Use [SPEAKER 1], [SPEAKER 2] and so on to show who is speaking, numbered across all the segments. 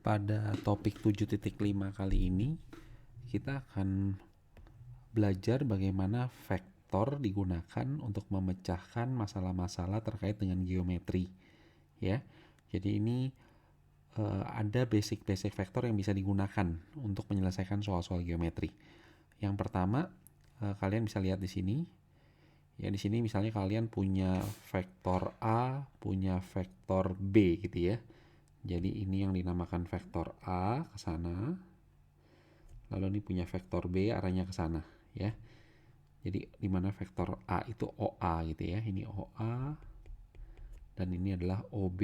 [SPEAKER 1] Pada topik 7.5 kali ini, kita akan belajar bagaimana vektor digunakan untuk memecahkan masalah-masalah terkait dengan geometri. Ya, jadi ini ada basic-basic vektor yang bisa digunakan untuk menyelesaikan soal-soal geometri. Yang pertama, kalian bisa lihat di sini. Ya, di sini misalnya kalian punya vektor A, punya vektor B gitu ya. Jadi ini yang dinamakan vektor A ke sana. Lalu ini punya vektor B arahnya ke sana ya. Jadi di mana vektor A itu OA gitu ya. Ini OA dan ini adalah OB.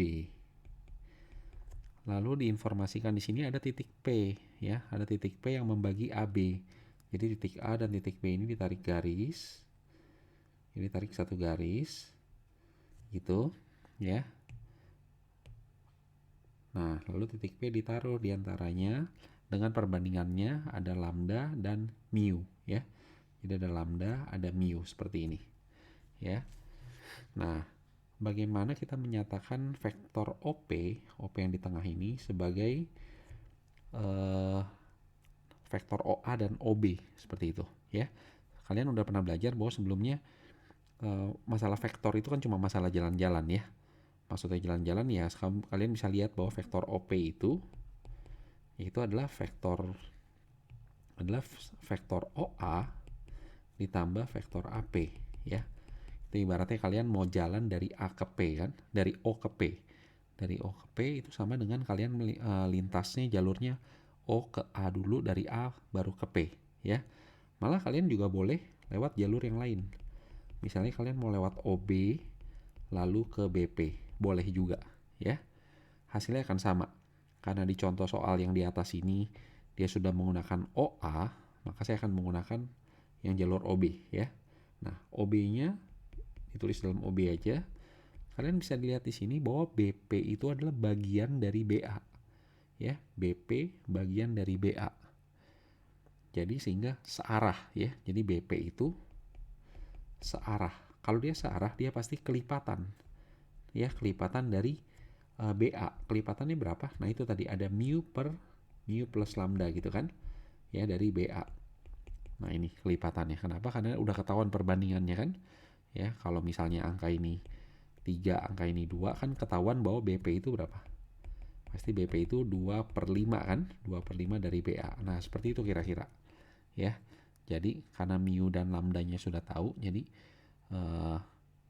[SPEAKER 1] Lalu diinformasikan di sini ada titik P ya, ada titik P yang membagi AB. Jadi titik A dan titik B ini ditarik garis. Ini tarik satu garis gitu ya. Nah, lalu titik P ditaruh di antaranya dengan perbandingannya ada lambda dan mu ya. Jadi ada lambda, ada mu seperti ini ya. Nah, bagaimana kita menyatakan vektor OP yang di tengah ini sebagai vektor OA dan OB seperti itu ya. Kalian udah pernah belajar bahwa sebelumnya masalah vektor itu kan cuma masalah jalan-jalan ya. Maksudnya jalan-jalan ya, kalian bisa lihat bahwa vektor OP itu adalah vektor OA ditambah vektor AP ya. Itu ibaratnya kalian mau jalan dari A ke P kan, dari O ke P. Dari O ke P itu sama dengan kalian lintasnya jalurnya O ke A dulu, dari A baru ke P ya. Malah kalian juga boleh lewat jalur yang lain. Misalnya kalian mau lewat OB lalu ke BP, boleh juga ya. Hasilnya akan sama. Karena di contoh soal yang di atas ini dia sudah menggunakan OA, maka saya akan menggunakan yang jalur OB ya. Nah, OB-nya ditulis dalam OB aja. Kalian bisa dilihat di sini bahwa BP itu adalah bagian dari BA. Ya, BP bagian dari BA. Jadi sehingga searah ya. Jadi BP itu searah. Kalau dia searah, dia pasti kelipatan. Ya, kelipatan dari BA. Kelipatannya berapa? Nah, itu tadi ada mu plus lambda gitu kan. Ya, dari BA. Nah, ini kelipatannya. Kenapa? Karena udah ketahuan perbandingannya kan. Ya, kalau misalnya angka ini 3, angka ini 2, kan ketahuan bahwa BP itu berapa? Pasti BP itu 2/5 kan? 2/5 dari BA. Nah, seperti itu kira-kira. Ya, jadi karena mu dan lambdanya sudah tahu, jadi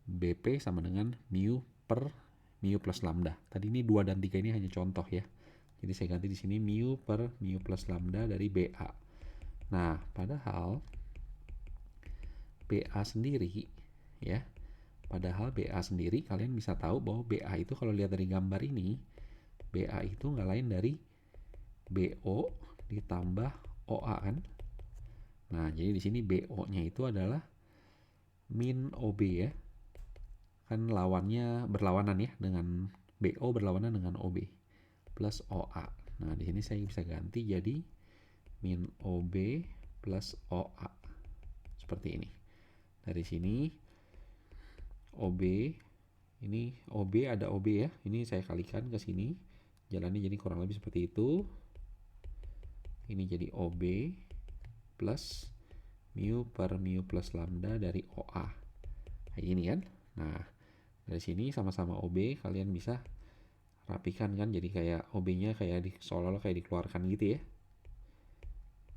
[SPEAKER 1] BP sama dengan mu plus lambda. Tadi ini 2 dan 3 ini hanya contoh ya. Jadi saya ganti di sini mu plus lambda dari BA. Nah, padahal BA sendiri ya. Padahal BA sendiri kalian bisa tahu bahwa BA itu kalau lihat dari gambar ini, BA itu nggak lain dari BO ditambah OA kan. Nah, jadi di sini BO-nya itu adalah min OB ya. Kan berlawanan ya dengan BO berlawanan dengan OB plus OA. Nah, di sini saya bisa ganti jadi min OB plus OA. Seperti ini. Dari sini OB, ini OB ada OB ya. Ini saya kalikan ke sini. Jalannya jadi kurang lebih seperti itu. Ini jadi OB plus mu plus lambda dari OA. Kayak gini kan. Nah, dari sini sama-sama OB, kalian bisa rapikan kan, jadi kayak OB-nya kayak seolah-olah kayak dikeluarkan gitu ya.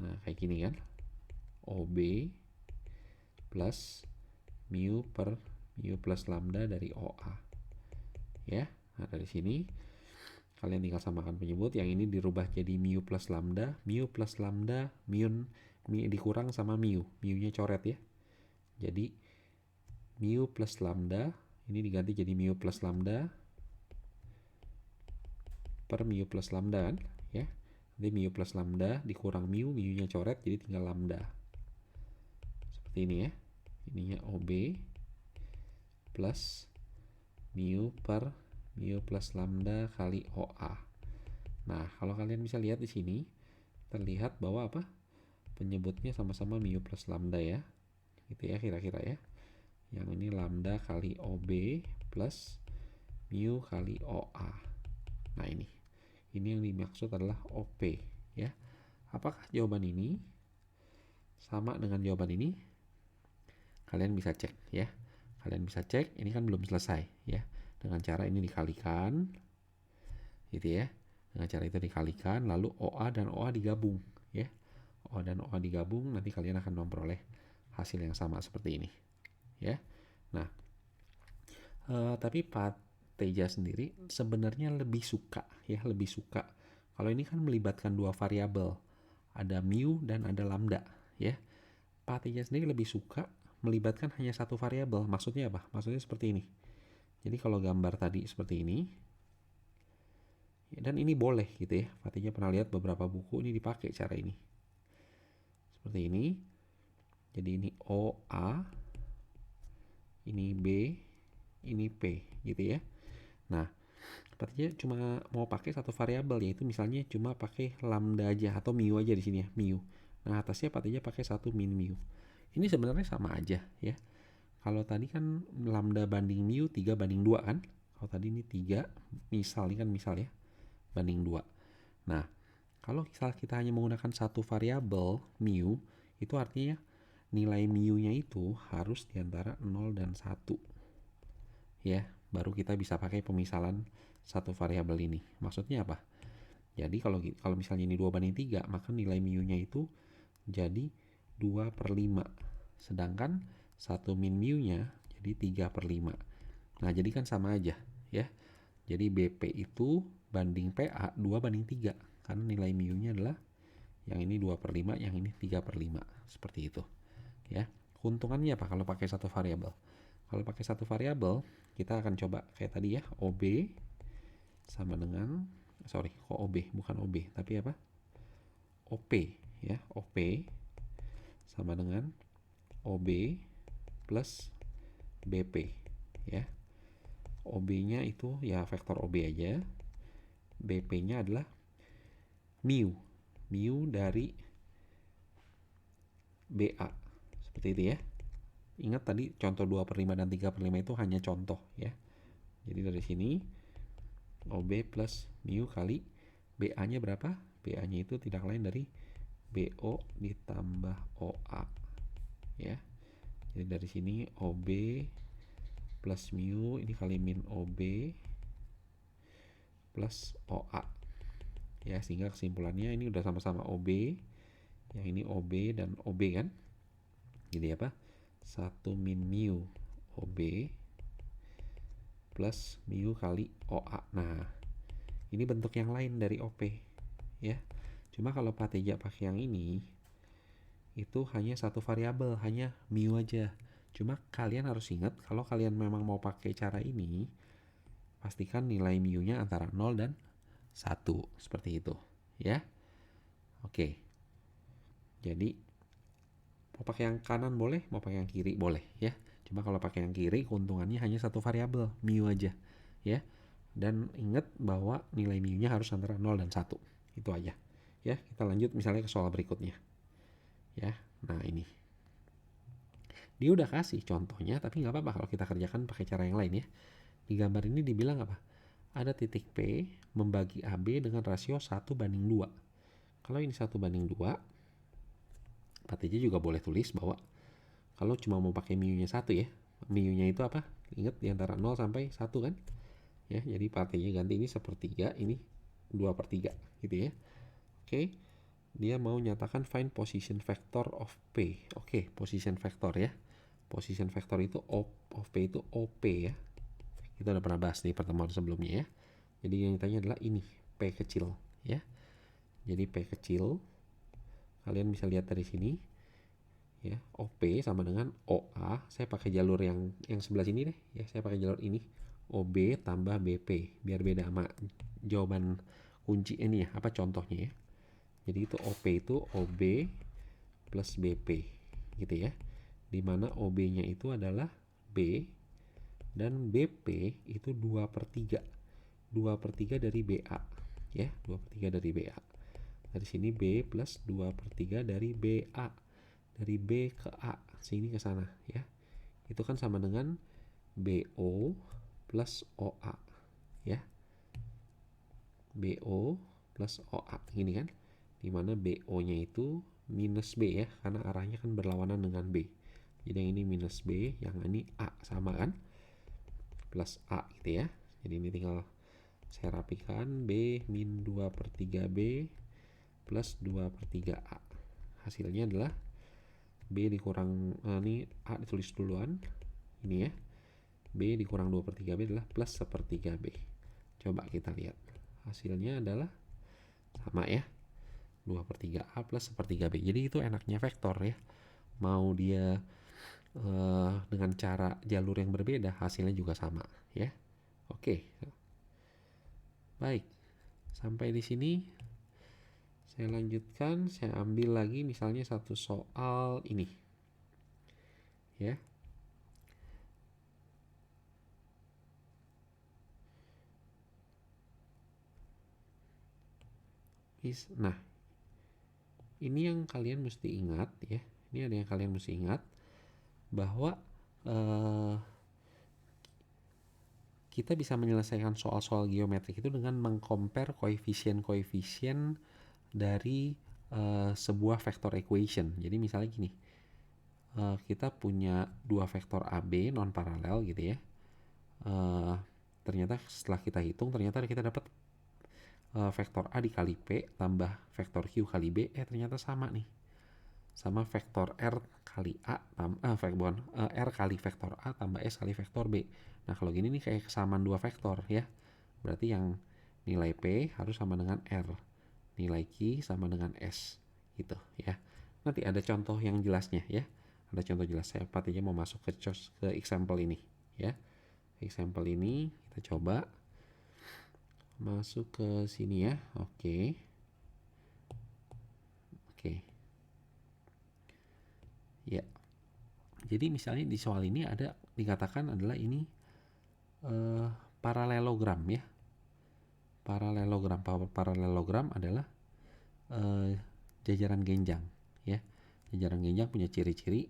[SPEAKER 1] Nah, kayak gini kan. OB plus mu plus lambda dari OA. Ya. Nah, dari sini kalian tinggal samakan penyebut, yang ini dirubah jadi mu plus lambda, mu dikurang sama mu-nya coret ya. Jadi mu plus lambda ini diganti jadi mu plus lambda per mu plus lambda kan ya. Jadi mu plus lambda dikurang mu-nya coret, jadi tinggal lambda. Seperti ini ya. Ininya OB plus mu plus lambda kali OA. Nah, kalau kalian bisa lihat di sini terlihat bahwa apa? Penyebutnya sama-sama mu plus lambda ya. Gitu ya kira-kira ya. Yang ini lambda kali OB plus mu kali OA. Nah, ini Ini yang dimaksud adalah OP, ya. Apakah jawaban ini sama dengan jawaban ini? Kalian bisa cek, ya. Kalian bisa cek, ini kan belum selesai, ya. Dengan cara ini dikalikan, gitu ya. Dengan cara itu dikalikan, lalu OA dan OA digabung, ya. OA dan OA digabung, nanti kalian akan memperoleh hasil yang sama seperti ini, ya. Nah, tapi Pak Teja sendiri sebenarnya lebih suka, ya, lebih suka. Kalau ini kan melibatkan dua variabel, ada mu dan ada lambda, ya. Pak Teja sendiri lebih suka melibatkan hanya satu variabel. Maksudnya apa? Maksudnya seperti ini. Jadi kalau gambar tadi seperti ini, dan ini boleh gitu ya. Pak Teja pernah lihat beberapa buku ini dipakai cara ini. Seperti ini. Jadi ini OA, ini B, ini P gitu ya. Nah, Artinya cuma mau pakai satu variabel, yaitu misalnya cuma pakai lambda aja atau mu aja di sini ya, mu. Nah, atasnya artinya pakai satu min mu. Ini sebenarnya sama aja ya. Kalau tadi kan lambda banding mu 3 banding 2 kan? Kalau tadi ini 3, misal ini kan misal ya, banding 2. Nah, kalau misal kita hanya menggunakan satu variabel mu, itu artinya nilai mu-nya itu harus di antara 0 dan 1. Ya, baru kita bisa pakai pemisalan satu variabel ini. Maksudnya apa? Jadi kalau misalnya ini 2 banding 3, maka nilai mu-nya itu jadi 2/5. Sedangkan 1 min mu-nya jadi 3/5. Nah, jadi kan sama aja ya. Jadi BP itu banding PA 2 banding 3. Karena nilai mu-nya adalah yang ini 2/5, yang ini 3/5. Seperti itu. Ya. Keuntungannya apa kalau pakai satu variabel? Kalau pakai satu variabel, kita akan coba kayak tadi ya, OB sama dengan kok OB bukan OB tapi apa, OP ya. OP sama dengan OB plus BP ya. OB nya itu ya vektor OB aja, BP nya adalah mu dari BA seperti itu ya. Ingat tadi contoh 2/5 dan 3/5 itu hanya contoh ya. Jadi dari sini OB plus mu kali BA-nya berapa? BA-nya itu tidak lain dari BO ditambah OA. Ya. Jadi dari sini OB plus mu ini kali min OB plus OA. Ya, sehingga kesimpulannya ini udah sama-sama OB. Yang ini OB dan OB kan? Jadi apa? 1 min mu OB plus mu kali OA. Nah, ini bentuk yang lain dari OP ya. Cuma kalau Pak Teja pakai yang ini, itu hanya satu variabel, hanya mu aja. Cuma kalian harus ingat kalau kalian memang mau pakai cara ini, pastikan nilai mu-nya antara 0 dan 1 seperti itu ya. Oke. Jadi mau pakai yang kanan boleh, mau pakai yang kiri boleh ya. Cuma kalau pakai yang kiri keuntungannya hanya satu variabel, mu aja ya. Dan ingat bahwa nilai mu-nya harus antara 0 dan 1. Itu aja. Ya, kita lanjut misalnya ke soal berikutnya. Ya. Nah, ini. Dia udah kasih contohnya, tapi nggak apa-apa kalau kita kerjakan pakai cara yang lain ya. Di gambar ini dibilang apa? Ada titik P membagi AB dengan rasio 1 banding 2. Kalau ini 1 banding 2, Pak TJ juga boleh tulis bahwa kalau cuma mau pakai mu-nya 1 ya, mu-nya itu apa? Ingat di antara 0 sampai 1 kan? Ya, jadi Pak TJ ganti ini 1/3, ini 2/3 gitu ya. Oke. Dia mau nyatakan find position vector of P. Oke, position vector ya. Position vector itu of P itu OP ya. Kita udah pernah bahas di pertemuan sebelumnya ya. Jadi yang ditanya adalah ini, P kecil ya. Jadi P kecil, kalian bisa lihat dari sini ya, OP sama dengan OA. Saya pakai jalur yang sebelah sini deh ya. Saya pakai jalur ini, OB tambah BP biar beda sama jawaban kunci ini ya, apa contohnya ya. Jadi itu OP itu OB plus BP gitu ya. Dimana OB-nya itu adalah B dan BP itu 2/3. 2/3 dari BA ya, 2/3 dari BA. Dari sini B plus 2/3 dari BA. Dari B ke A, sini ke sana ya. Itu kan sama dengan BO plus OA ya. BO plus OA, gini kan, dimana BO-nya itu minus B ya, karena arahnya kan berlawanan dengan B. Jadi yang ini minus B, yang ini A, sama kan, plus A gitu ya. Jadi ini tinggal saya rapikan, B min 2/3B plus 2/3A. Hasilnya adalah B dikurang, ini A ditulis duluan, ini ya, B dikurang 2/3B adalah plus 1/3B. Coba kita lihat, hasilnya adalah sama ya, 2/3A plus 1/3B. Jadi itu enaknya vektor ya, mau dia dengan cara jalur yang berbeda, hasilnya juga sama ya. Oke, baik, sampai di sini saya lanjutkan. Saya ambil lagi misalnya satu soal ini ya. Nah, ini yang kalian mesti ingat ya. Ini ada yang kalian mesti ingat, bahwa kita bisa menyelesaikan soal-soal geometrik itu dengan mengcompare koefisien-koefisien dari sebuah vector equation. Jadi misalnya gini, kita punya dua vektor AB non paralel gitu ya. Ternyata setelah kita hitung, ternyata kita dapat vektor A dikali P tambah vektor Q kali B, ternyata sama nih, sama vektor R kali A R kali vektor A tambah S kali vektor B. Nah kalau gini nih kayak kesamaan dua vektor ya, berarti yang nilai P harus sama dengan R, nilai Q sama dengan S gitu ya. Nanti ada contoh yang jelasnya ya, ada contoh jelas. Saya aja mau masuk ke example ini ya. Example ini kita coba masuk ke sini ya. Oke. Ya, jadi misalnya di soal ini ada dikatakan adalah ini paralelogram ya. Paralelogram adalah jajaran genjang ya. Jajaran genjang punya ciri-ciri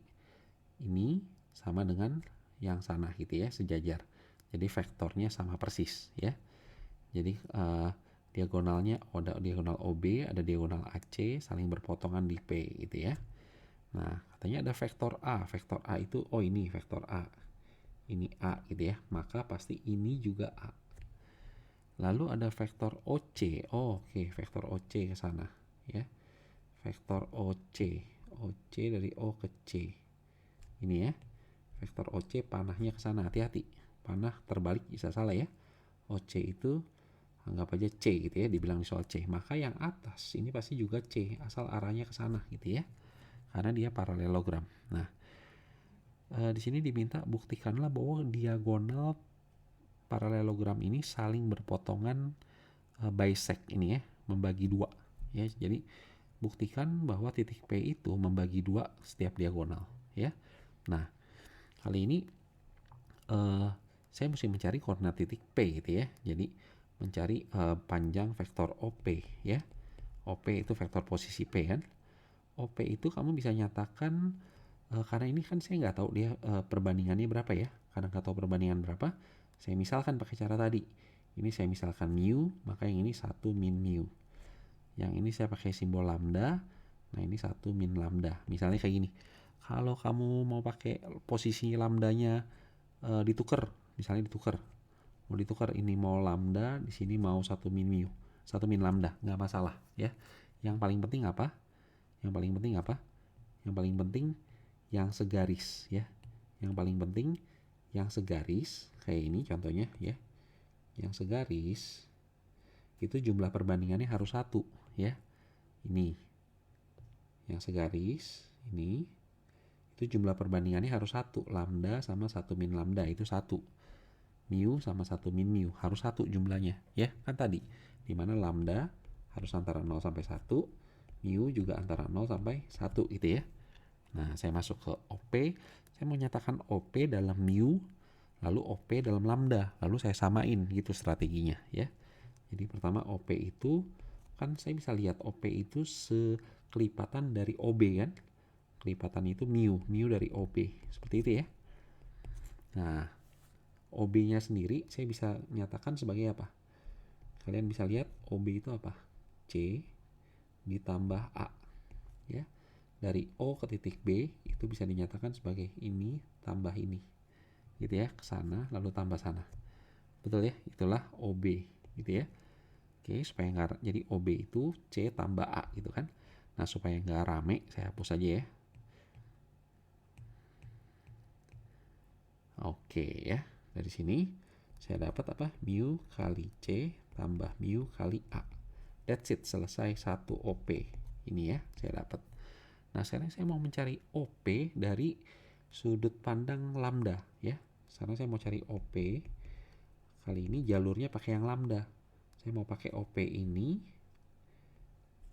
[SPEAKER 1] ini sama dengan yang sana gitu ya, sejajar. Jadi vektornya sama persis ya. Jadi diagonalnya ada diagonal OB, ada diagonal AC saling berpotongan di P gitu ya. Nah, katanya ada vektor A. Vektor A itu, ini vektor A. Ini A gitu ya. Maka pasti ini juga A. Lalu ada vektor OC. Oke, vektor OC ke sana ya. Vektor OC. OC dari O ke C. Ini ya. Vektor OC panahnya ke sana. Hati-hati. Panah terbalik bisa salah ya. OC itu anggap aja C gitu ya, dibilang di soal C. Maka yang atas ini pasti juga C, asal arahnya ke sana gitu ya. Karena dia paralelogram. Nah, di sini diminta buktikanlah bahwa diagonal paralelogram ini saling berpotongan, bisect ini ya, membagi dua ya. Jadi buktikan bahwa titik P itu membagi dua setiap diagonal ya. Nah, kali ini saya mesti mencari koordinat titik P gitu ya. Jadi mencari panjang vektor OP ya. OP itu vektor posisi P kan. OP itu kamu bisa nyatakan, karena ini kan saya nggak tahu dia perbandingannya berapa ya. Karena nggak tahu perbandingan berapa, saya misalkan pakai cara tadi. Ini saya misalkan mu, maka yang ini 1 min mu. Yang ini saya pakai simbol lambda, nah ini 1 min lambda. Misalnya kayak gini, kalau kamu mau pakai posisi lambdanya ditukar, misalnya ditukar. Mau ditukar, ini mau lambda, di sini mau 1 min mu. 1 min lambda, nggak masalah ya. Yang paling penting apa? Yang paling penting yang segaris ya. Yang paling penting yang segaris kayak ini contohnya ya. Yang segaris itu jumlah perbandingannya harus 1 ya. Ini yang segaris ini itu jumlah perbandingannya harus 1. Lambda sama 1 min lambda itu 1. Mu sama 1 min mu harus 1 jumlahnya ya. Kan tadi dimana lambda harus antara 0 sampai 1, mu juga antara 0 sampai 1 gitu ya. Nah, saya masuk ke OP, saya mau nyatakan OP dalam mu, lalu OP dalam lambda, lalu saya samain gitu strateginya ya. Jadi pertama OP itu, kan saya bisa lihat OP itu sekelipatan dari OB kan. Kelipatan itu mu dari OB, seperti itu ya. Nah, OB-nya sendiri saya bisa nyatakan sebagai apa? kalian bisa lihat OB itu apa? C ditambah A, ya. Dari O ke titik B itu bisa dinyatakan sebagai ini tambah ini, gitu ya, ke sana lalu tambah sana. Betul ya? Itulah OB, gitu ya. Oke, supaya nggak, jadi OB itu C tambah A gitu kan. Nah, supaya nggak rame, saya hapus aja ya. Oke ya, dari sini saya dapat apa? Mu kali C tambah mu kali A. That's it, selesai satu OP. Ini ya, saya dapat. Nah, sekarang saya mau mencari OP dari sudut pandang lambda ya. Sekarang saya mau cari OP. Kali ini jalurnya pakai yang lambda. Saya mau pakai OP ini.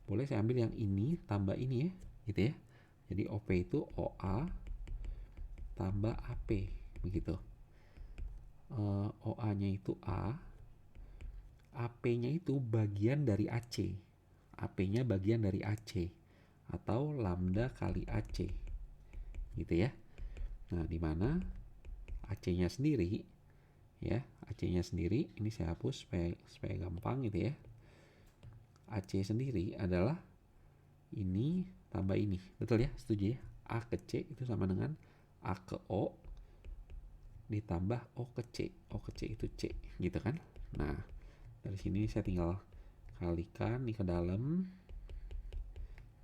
[SPEAKER 1] Boleh saya ambil yang ini tambah ini ya, gitu ya. Jadi OP itu OA tambah AP, begitu. OA-nya itu A, AP-nya itu bagian dari AC. AP-nya bagian dari AC atau lambda kali AC, gitu ya. Nah, di mana AC-nya sendiri ya, AC-nya sendiri ini saya hapus supaya gampang gitu ya. AC sendiri adalah ini tambah ini, betul ya, setuju ya? A ke C itu sama dengan A ke O ditambah O ke C. O ke C itu C, gitu kan? Nah, dari sini saya tinggal kalikan ini ke dalam,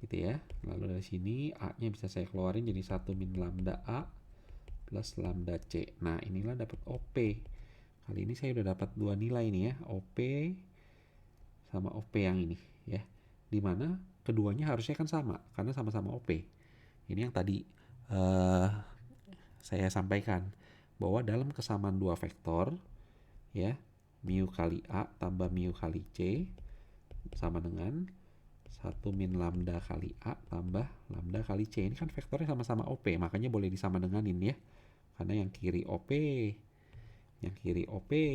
[SPEAKER 1] gitu ya. Lalu dari sini A-nya bisa saya keluarin jadi 1 min lambda A plus lambda C. Nah, inilah dapat OP. Kali ini saya udah dapat dua nilai nih ya, OP sama OP yang ini ya. Dimana keduanya harusnya kan sama, karena sama-sama OP. Ini yang tadi saya sampaikan, bahwa dalam kesamaan dua vektor, ya, mu kali A tambah mu kali C sama dengan 1 min lambda kali A tambah lambda kali C. Ini kan vektornya sama-sama OP, makanya boleh disama denganin ya. Karena yang kiri OP,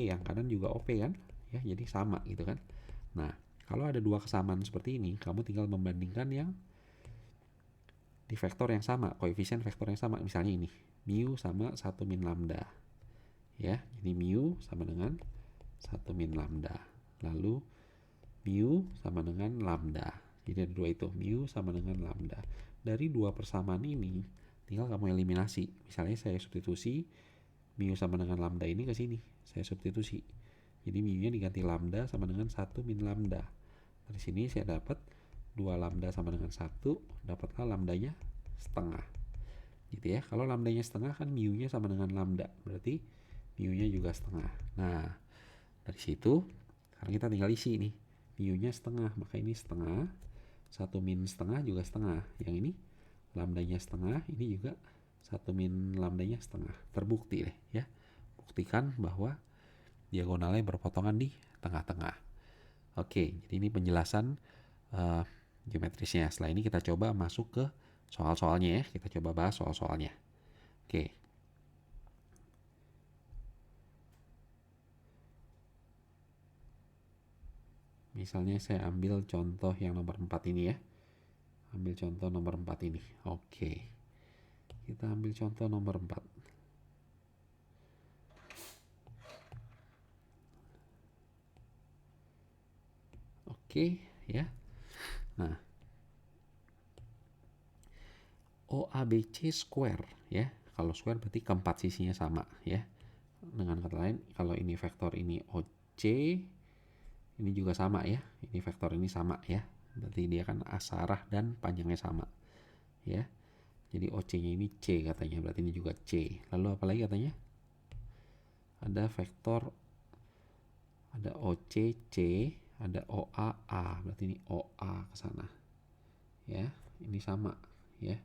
[SPEAKER 1] yang kanan juga OP kan? Ya, jadi sama gitu kan. Nah, kalau ada dua kesamaan seperti ini, kamu tinggal membandingkan yang di vektor yang sama, koefisien vektor yang sama. Misalnya ini, mu sama 1 min lambda. Ya, jadi mu sama dengan 1 min lambda. Lalu mu sama dengan lambda. Jadi ada dua itu, mu sama dengan lambda. Dari dua persamaan ini, tinggal kamu eliminasi. Misalnya saya substitusi mu sama dengan lambda ini ke sini. Saya substitusi. Jadi mu-nya diganti lambda sama dengan 1 min lambda. Dari sini saya dapat 2 lambda sama dengan 1, dapatlah lambdanya setengah. Gitu ya. Kalau lambdanya setengah kan mu-nya sama dengan lambda. Berarti mu-nya juga setengah. Nah, dari situ sekarang kita tinggal isi nih. Mu-nya setengah, maka ini setengah. 1 min setengah juga setengah. Yang ini lambdanya setengah, ini juga 1 min lambdanya setengah. Terbukti deh ya. Buktikan bahwa diagonalnya berpotongan di tengah-tengah. Oke, jadi ini penjelasan geometrisnya. Setelah ini kita coba masuk ke soal-soalnya ya. Kita coba bahas soal-soalnya. Oke. Misalnya saya ambil contoh yang nomor 4 ini ya. Ambil contoh nomor 4 ini. Oke. Kita ambil contoh nomor 4. Oke, ya. Nah, OABC square ya. Kalau square berarti keempat sisinya sama ya. Dengan kata lain, kalau ini vektor ini OC, ini juga sama ya. Ini vektor ini sama ya. Berarti dia kan asarah dan panjangnya sama. Ya. Jadi OC-nya ini C katanya. Berarti ini juga C. Lalu apa lagi katanya? Ada vektor, ada OCC, ada OAA. Berarti ini OA ke sana. Ya, ini sama ya.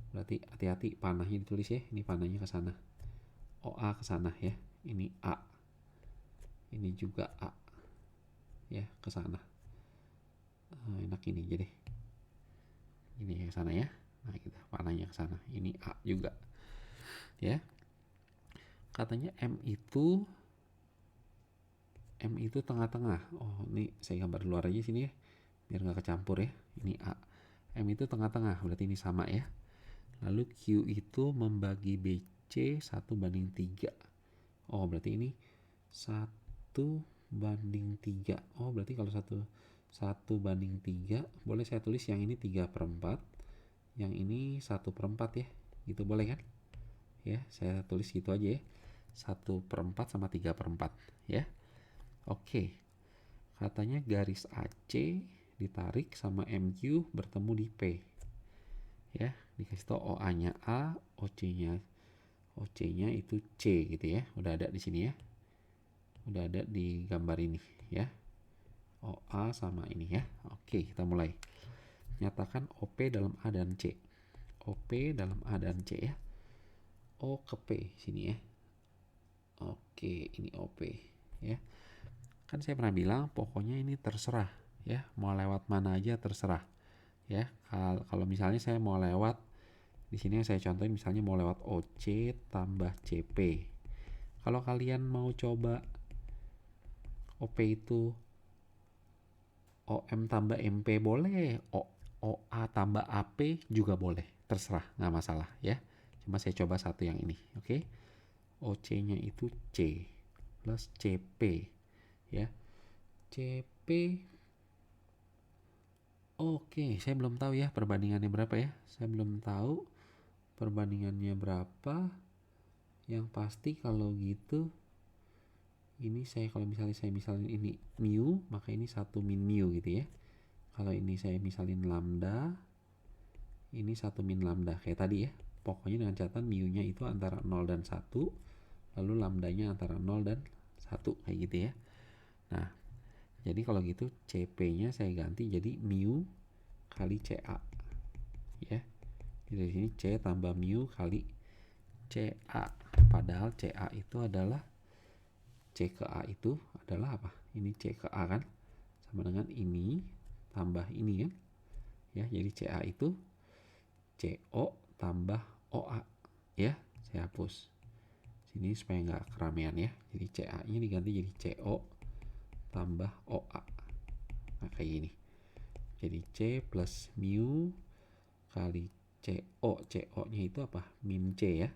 [SPEAKER 1] Berarti hati-hati panahnya ditulis ya. Ini panahnya ke sana. OA ke sana ya. Ini A. Ini juga A. Ya, ke sana. Enak ini jadi. Ini ke sana ya. Nah, kita panahnya ke sana. Ini A juga. Ya. Katanya M itu tengah-tengah. Oh, ini saya gambar luar aja sini ya. Biar nggak kecampur ya. Ini A. M itu tengah-tengah. Berarti ini sama ya. Lalu Q itu membagi BC 1/3. Oh, berarti ini 1 banding 3. Oh, berarti kalau 1 banding 3, boleh saya tulis yang ini 3/4, yang ini 1/4 ya. Gitu boleh kan? Ya, saya tulis gitu aja ya. 1/4 sama 3/4 ya. Oke. Katanya garis AC ditarik sama MQ bertemu di P. Ya, dikasih tau OA-nya A, OC-nya itu C gitu ya. Udah ada di sini ya. Udah ada di gambar ini ya. OA sama ini ya. Oke, kita mulai. Nyatakan OP dalam A dan C. OP dalam A dan C ya. O ke P sini ya. Oke, ini OP ya. Kan saya pernah bilang pokoknya ini terserah ya. Mau lewat mana aja terserah ya. Kalau misalnya saya mau lewat di sini saya contohin misalnya mau lewat OC tambah CP. Kalau kalian mau coba OP itu OM tambah MP boleh, OA tambah AP juga boleh, terserah, nggak masalah ya. Cuma saya coba satu yang ini, oke? OC-nya itu C plus CP ya. CP, oke, saya belum tahu ya perbandingannya berapa ya. Saya belum tahu perbandingannya berapa. Yang pasti kalau gitu, ini saya kalau misalnya saya misalin ini mu, maka ini 1 min mu gitu ya. Kalau ini saya misalin lambda, ini 1 min lambda kayak tadi ya. Pokoknya dengan catatan mu-nya itu antara 0 dan 1, lalu lambdanya antara 0 dan 1 kayak gitu ya. Nah, jadi kalau gitu CP-nya saya ganti jadi mu kali CA. Ya. Jadi di sini C tambah mu kali CA. Padahal CA itu adalah C ke A itu adalah apa? Ini C ke A kan? Sama dengan ini tambah ini kan? Ya, jadi CA itu CO tambah OA ya. Saya hapus sini supaya nggak keramaian ya. Jadi CA nya diganti jadi CO tambah OA. Nah kayak gini. Jadi C plus mu kali CO. CO nya itu apa? Min C ya.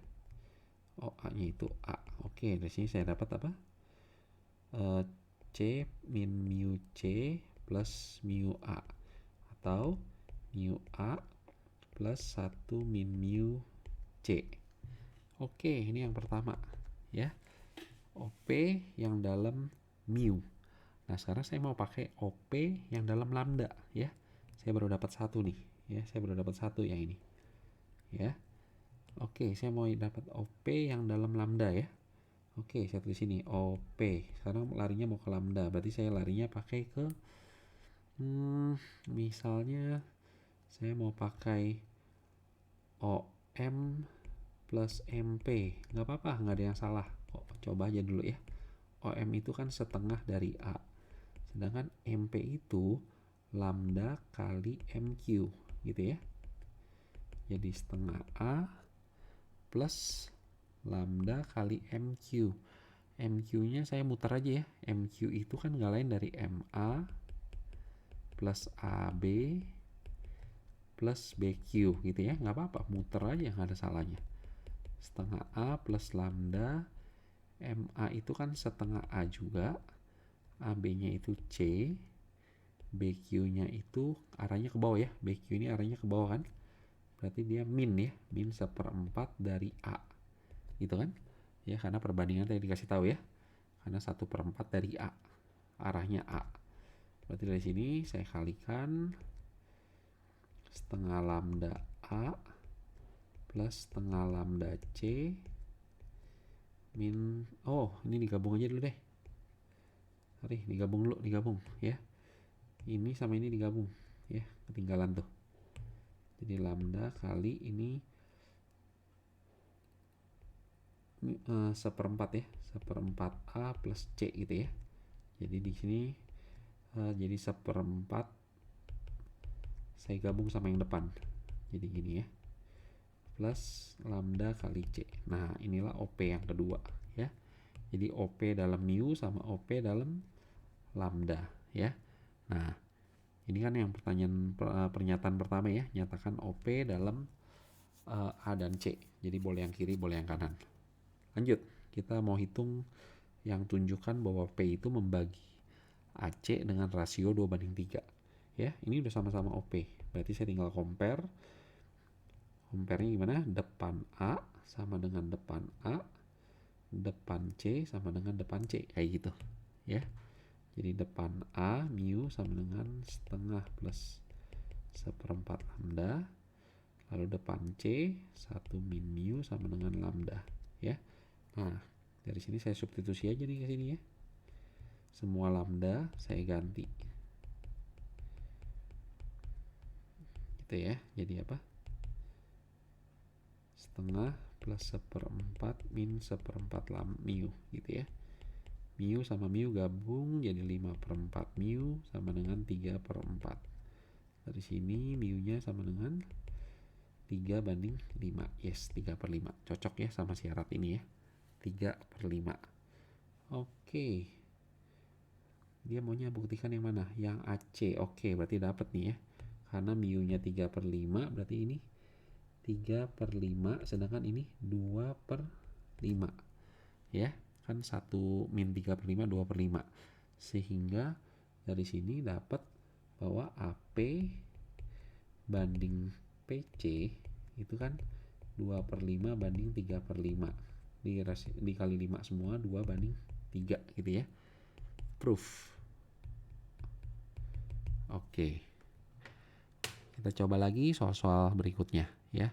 [SPEAKER 1] OA nya itu A. Oke, dari sini saya dapat apa? C min mu C plus mu A, atau mu A plus 1 min mu C. Oke, ini yang pertama ya. OP yang dalam mu. Nah, sekarang saya mau pakai OP yang dalam lambda ya. Saya baru dapat satu nih ya. Saya baru dapat satu yang ini ya. Oke, saya mau dapat OP yang dalam lambda ya. Oke, saya tulis sini OP. Sekarang larinya mau ke lambda. Berarti saya larinya pakai ke misalnya saya mau pakai OM plus MP. Nggak apa-apa, nggak ada yang salah. Coba aja dulu ya. OM itu kan setengah dari A. Sedangkan MP itu lambda kali MQ gitu ya. Jadi setengah A plus lambda kali MQ. MQ-nya saya muter aja ya. MQ itu kan nggak lain dari MA plus AB plus BQ gitu ya. Nggak apa-apa, muter aja, nggak ada salahnya. Setengah A plus lambda. MA itu kan setengah A juga. AB-nya itu C. BQ-nya itu arahnya ke bawah ya. BQ ini arahnya ke bawah kan. Berarti dia min ya. Min 1/4 dari A. Gitu kan. Ya, karena perbandingan tadi dikasih tahu ya. Karena 1/4 dari A. Arahnya A. Berarti dari sini saya kalikan setengah lambda A plus setengah lambda C min, ini digabung aja dulu deh. Sorry, digabung dulu, digabung ya. Ini sama ini digabung ya, ketinggalan tuh. Jadi lambda kali ini 1/4 ya, 1/4 A plus C gitu ya. Jadi di sini jadi 1/4 saya gabung sama yang depan. Jadi gini ya. Plus lambda kali C. Nah, inilah OP yang kedua ya. Jadi OP dalam mu sama OP dalam lambda ya. Nah, ini kan yang pernyataan pertama ya, nyatakan OP dalam A dan C. Jadi boleh yang kiri, boleh yang kanan. Lanjut, kita mau hitung yang tunjukkan bahwa P itu membagi AC dengan rasio 2:3. Ya, ini udah sama-sama OP. Berarti saya tinggal compare. Compare-nya gimana? Depan A sama dengan depan A, depan C sama dengan depan C, kayak gitu. Ya. Jadi depan A mu sama dengan setengah plus seperempat lambda. Lalu depan C 1 min mu sama dengan lambda. Ya. Nah, dari sini saya substitusi aja nih ke sini ya. Semua lambda saya ganti. Gitu ya. Jadi apa? Setengah plus seperempat min seperempat mu gitu ya. Mu sama mu gabung jadi 5/4 mu sama dengan 3/4. Dari sini mu-nya sama dengan 3/5. Yes, 3/5. Cocok ya sama syarat ini ya. 3/5. Oke. Dia maunya buktikan yang mana? Yang AC. Oke, berarti dapat nih ya. Karena mu-nya 3/5, berarti ini 3/5, sedangkan ini 2/5. Ya, kan 1 min 3/5, 2/5. Sehingga dari sini dapat bahwa AP banding PC itu kan 2/5 banding 3/5. Dikali 5 semua, 2/3 gitu ya. Proof. Oke. Kita coba lagi soal-soal berikutnya ya.